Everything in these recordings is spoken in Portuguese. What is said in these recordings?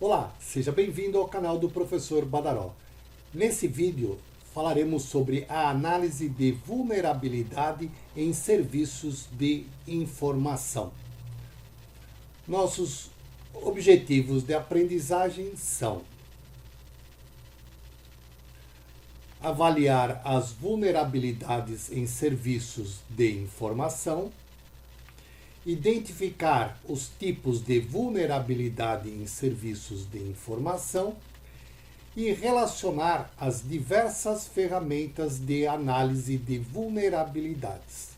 Olá, seja bem-vindo ao canal do Professor Badaró. Nesse vídeo falaremos sobre a análise de vulnerabilidade em serviços de informação. Nossos objetivos de aprendizagem são avaliar as vulnerabilidades em serviços de informação, identificar os tipos de vulnerabilidade em serviços de informação e relacionar as diversas ferramentas de análise de vulnerabilidades.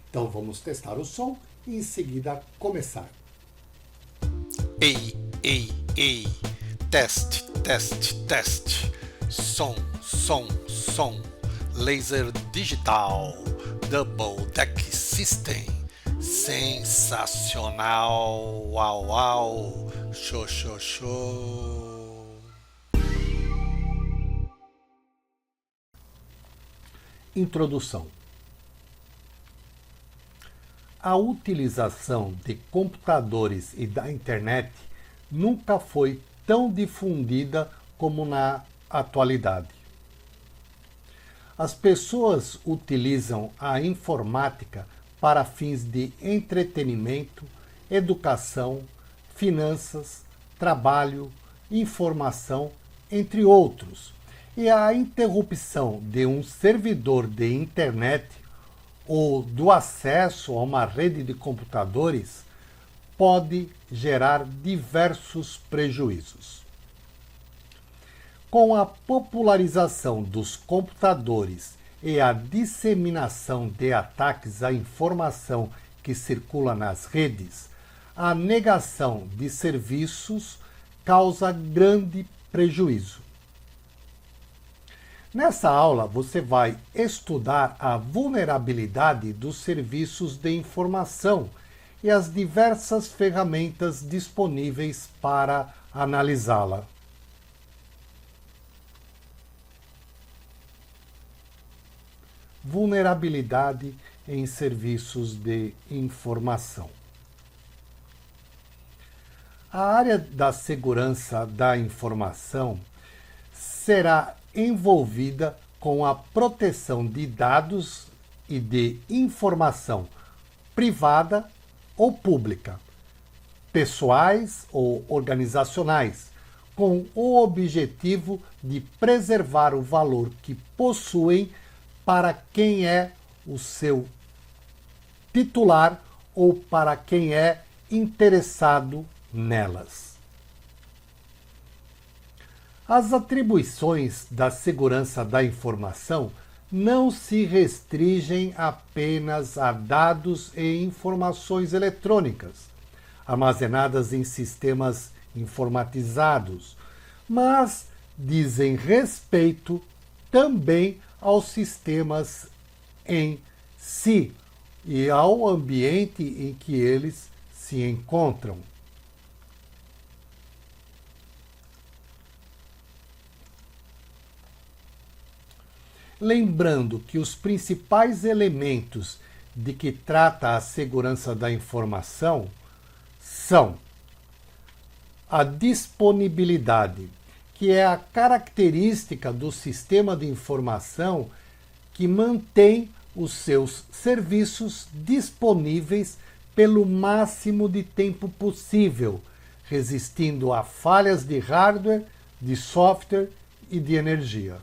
Então vamos testar o som e em seguida começar. Ei, ei, ei, teste, teste, teste, som, som, som, laser digital, double deck system, sensacional, uau, uau, show, show, show. Introdução. A utilização de computadores e da internet nunca foi tão difundida como na atualidade. As pessoas utilizam a informática para fins de entretenimento, educação, finanças, trabalho, informação, entre outros. E a interrupção de um servidor de internet ou do acesso a uma rede de computadores pode gerar diversos prejuízos. Com a popularização dos computadores e a disseminação de ataques à informação que circula nas redes, a negação de serviços causa grande prejuízo. Nessa aula, você vai estudar a vulnerabilidade dos serviços de informação e as diversas ferramentas disponíveis para analisá-la. Vulnerabilidade em serviços de informação. A área da segurança da informação será envolvida com a proteção de dados e de informação privada ou pública, pessoais ou organizacionais, com o objetivo de preservar o valor que possuem para quem é o seu titular ou para quem é interessado nelas. As atribuições da segurança da informação não se restringem apenas a dados e informações eletrônicas, armazenadas em sistemas informatizados, mas dizem respeito também aos sistemas em si e ao ambiente em que eles se encontram. Lembrando que os principais elementos de que trata a segurança da informação são a disponibilidade, que é a característica do sistema de informação que mantém os seus serviços disponíveis pelo máximo de tempo possível, resistindo a falhas de hardware, de software e de energia.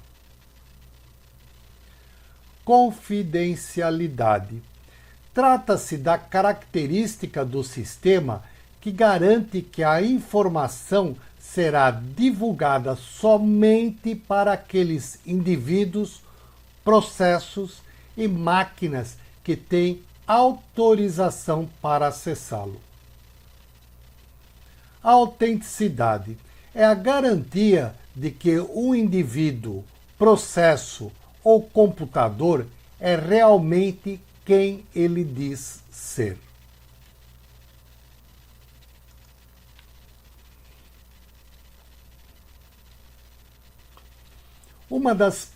Confidencialidade. Trata-se da característica do sistema que garante que a informação será divulgada somente para aqueles indivíduos, processos e máquinas que têm autorização para acessá-lo. A autenticidade é a garantia de que o indivíduo, processo ou computador é realmente quem ele diz ser. Uma das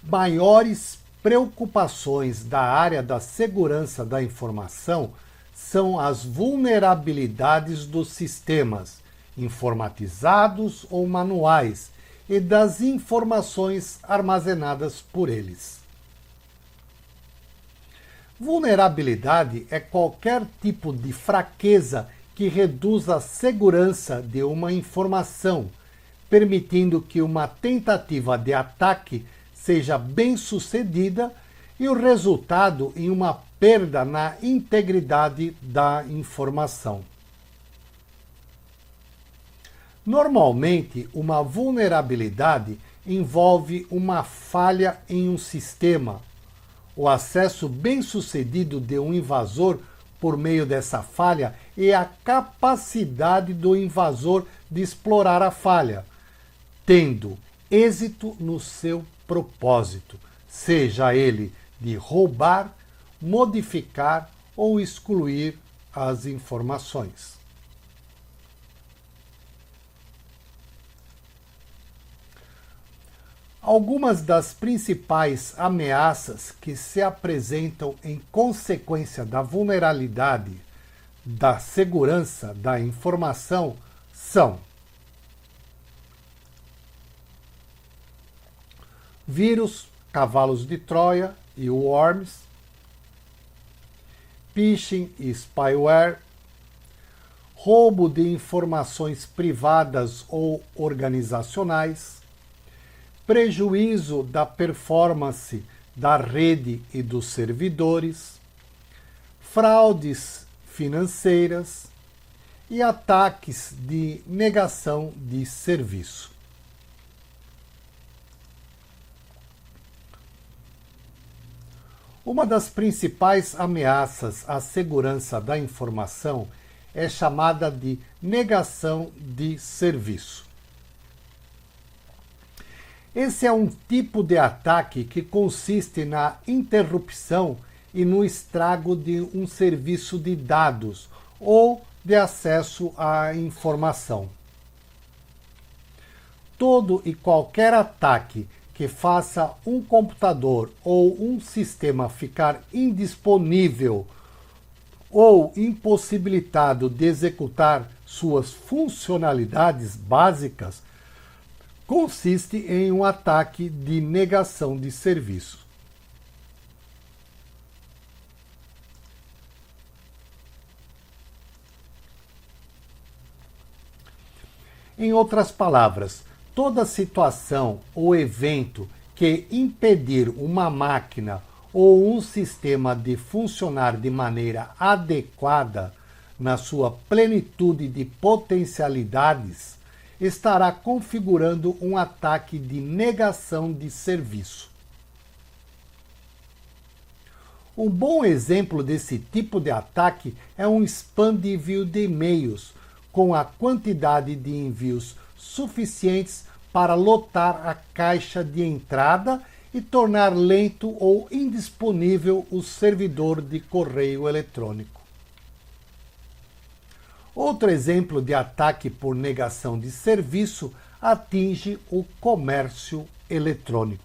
maiores preocupações da área da segurança da informação são as vulnerabilidades dos sistemas informatizados ou manuais, e das informações armazenadas por eles. Vulnerabilidade é qualquer tipo de fraqueza que reduz a segurança de uma informação, permitindo que uma tentativa de ataque seja bem-sucedida e o resultado em uma perda na integridade da informação. Normalmente, uma vulnerabilidade envolve uma falha em um sistema. O acesso bem-sucedido de um invasor por meio dessa falha e a capacidade do invasor de explorar a falha, tendo êxito no seu propósito, seja ele de roubar, modificar ou excluir as informações. Algumas das principais ameaças que se apresentam em consequência da vulnerabilidade da segurança da informação são vírus, cavalos de Troia e worms, phishing e spyware, roubo de informações privadas ou organizacionais, prejuízo da performance da rede e dos servidores, fraudes financeiras e ataques de negação de serviço. Uma das principais ameaças à segurança da informação é chamada de negação de serviço. Esse é um tipo de ataque que consiste na interrupção e no estrago de um serviço de dados ou de acesso à informação. Todo e qualquer ataque que faça um computador ou um sistema ficar indisponível ou impossibilitado de executar suas funcionalidades básicas consiste em um ataque de negação de serviço. Em outras palavras, toda situação ou evento que impedir uma máquina ou um sistema de funcionar de maneira adequada na sua plenitude de potencialidades estará configurando um ataque de negação de serviço. Um bom exemplo desse tipo de ataque é um spam de envio de e-mails, com a quantidade de envios suficientes para lotar a caixa de entrada e tornar lento ou indisponível o servidor de correio eletrônico. Outro exemplo de ataque por negação de serviço atinge o comércio eletrônico.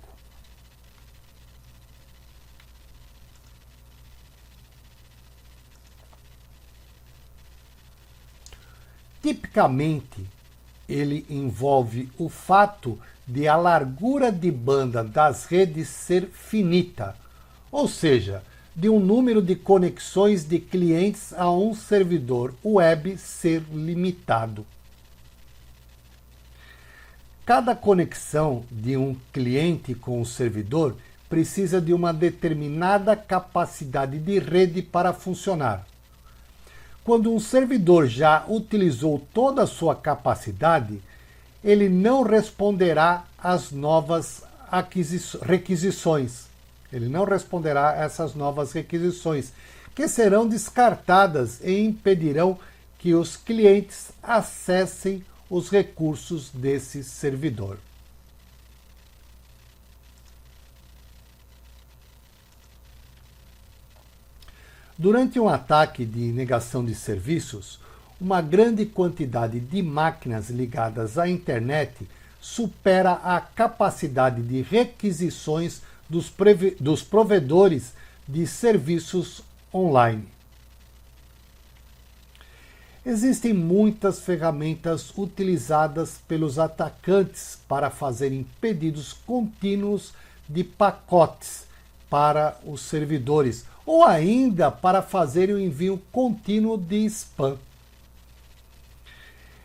Tipicamente, ele envolve o fato de a largura de banda das redes ser finita, ou seja, de um número de conexões de clientes a um servidor web ser limitado. Cada conexão de um cliente com o servidor precisa de uma determinada capacidade de rede para funcionar. Quando um servidor já utilizou toda a sua capacidade, ele não responderá às novas requisições. Ele não responderá a essas novas requisições, que serão descartadas e impedirão que os clientes acessem os recursos desse servidor. Durante um ataque de negação de serviços, uma grande quantidade de máquinas ligadas à internet supera a capacidade de requisições dos provedores de serviços online. Existem muitas ferramentas utilizadas pelos atacantes para fazerem pedidos contínuos de pacotes para os servidores, ou ainda para fazerem o envio contínuo de spam.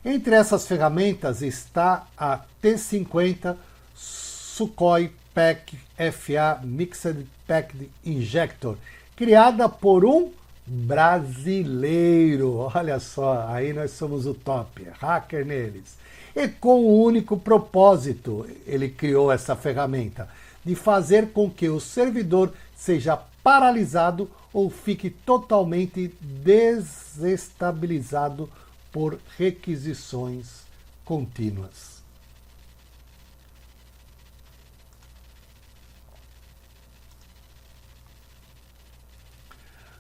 Entre essas ferramentas está a T50 Sukhoi Pack FA Mixed Packet Injector, criada por um brasileiro. Olha só, aí nós somos o top, hacker neles. E com o único propósito, ele criou essa ferramenta, de fazer com que o servidor seja paralisado ou fique totalmente desestabilizado por requisições contínuas.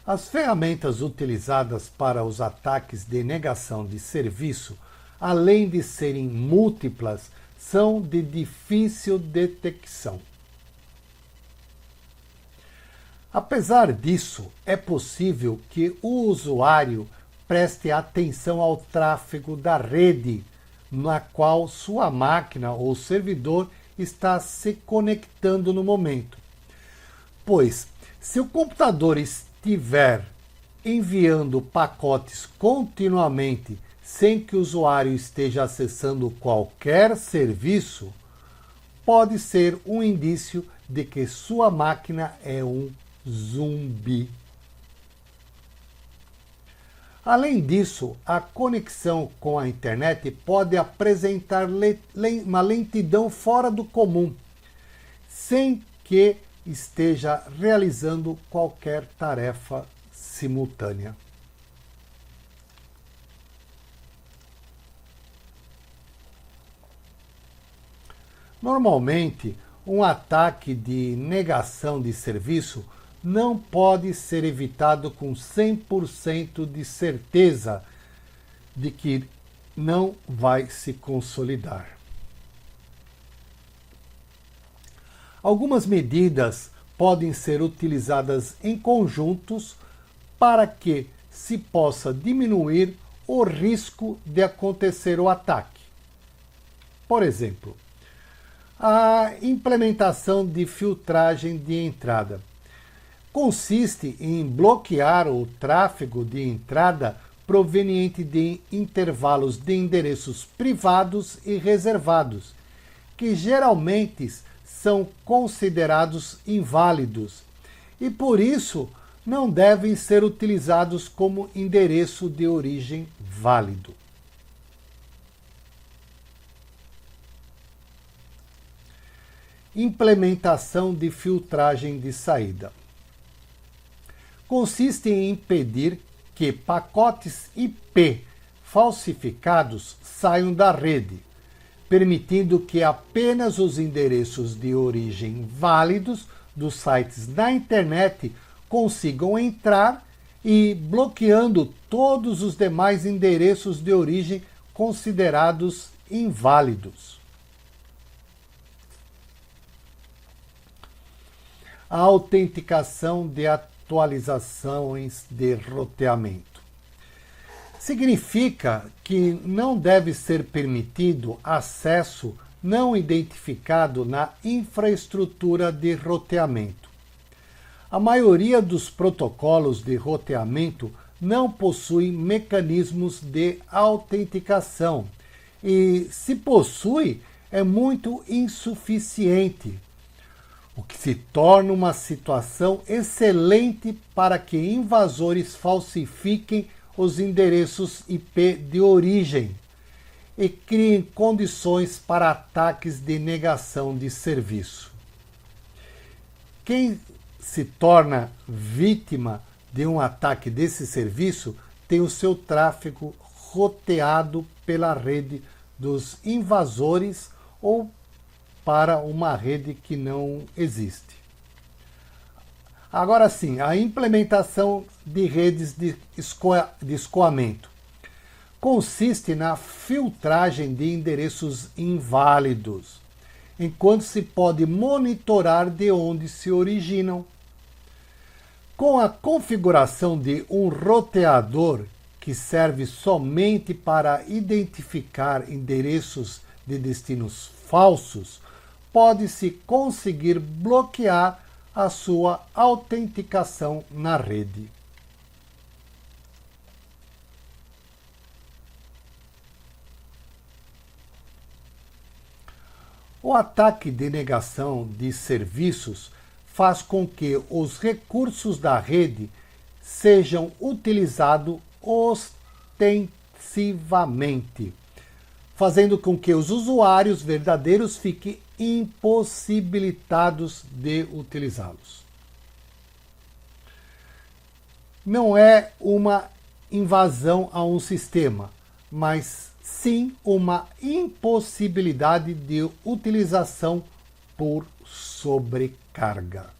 As ferramentas utilizadas para os ataques de negação de serviço, além de serem múltiplas, são de difícil detecção. Apesar disso, é possível que o usuário preste atenção ao tráfego da rede na qual sua máquina ou servidor está se conectando no momento. Pois, se o computador estiver enviando pacotes continuamente sem que o usuário esteja acessando qualquer serviço, pode ser um indício de que sua máquina é um zumbi. Além disso, a conexão com a internet pode apresentar uma lentidão fora do comum, sem que esteja realizando qualquer tarefa simultânea. Normalmente, um ataque de negação de serviço não pode ser evitado com 100% de certeza de que não vai se consolidar. Algumas medidas podem ser utilizadas em conjuntos para que se possa diminuir o risco de acontecer o ataque. Por exemplo, a implementação de filtragem de entrada consiste em bloquear o tráfego de entrada proveniente de intervalos de endereços privados e reservados, que geralmente são considerados inválidos e, por isso, não devem ser utilizados como endereço de origem válido. Implementação de filtragem de saída consiste em impedir que pacotes IP falsificados saiam da rede, permitindo que apenas os endereços de origem válidos dos sites da internet consigam entrar e bloqueando todos os demais endereços de origem considerados inválidos. A autenticação de atualizações de roteamento significa que não deve ser permitido acesso não identificado na infraestrutura de roteamento. A maioria dos protocolos de roteamento não possui mecanismos de autenticação e, se possui, é muito insuficiente, o que se torna uma situação excelente para que invasores falsifiquem os endereços IP de origem e criem condições para ataques de negação de serviço. Quem se torna vítima de um ataque desse serviço tem o seu tráfego roteado pela rede dos invasores ou para uma rede que não existe. Agora sim, a implementação de redes de escoamento consiste na filtragem de endereços inválidos, enquanto se pode monitorar de onde se originam. Com a configuração de um roteador que serve somente para identificar endereços de destinos falsos, pode-se conseguir bloquear a sua autenticação na rede. O ataque de negação de serviços faz com que os recursos da rede sejam utilizados ostensivamente, fazendo com que os usuários verdadeiros fiquem impossibilitados de utilizá-los. Não é uma invasão a um sistema, mas sim uma impossibilidade de utilização por sobrecarga.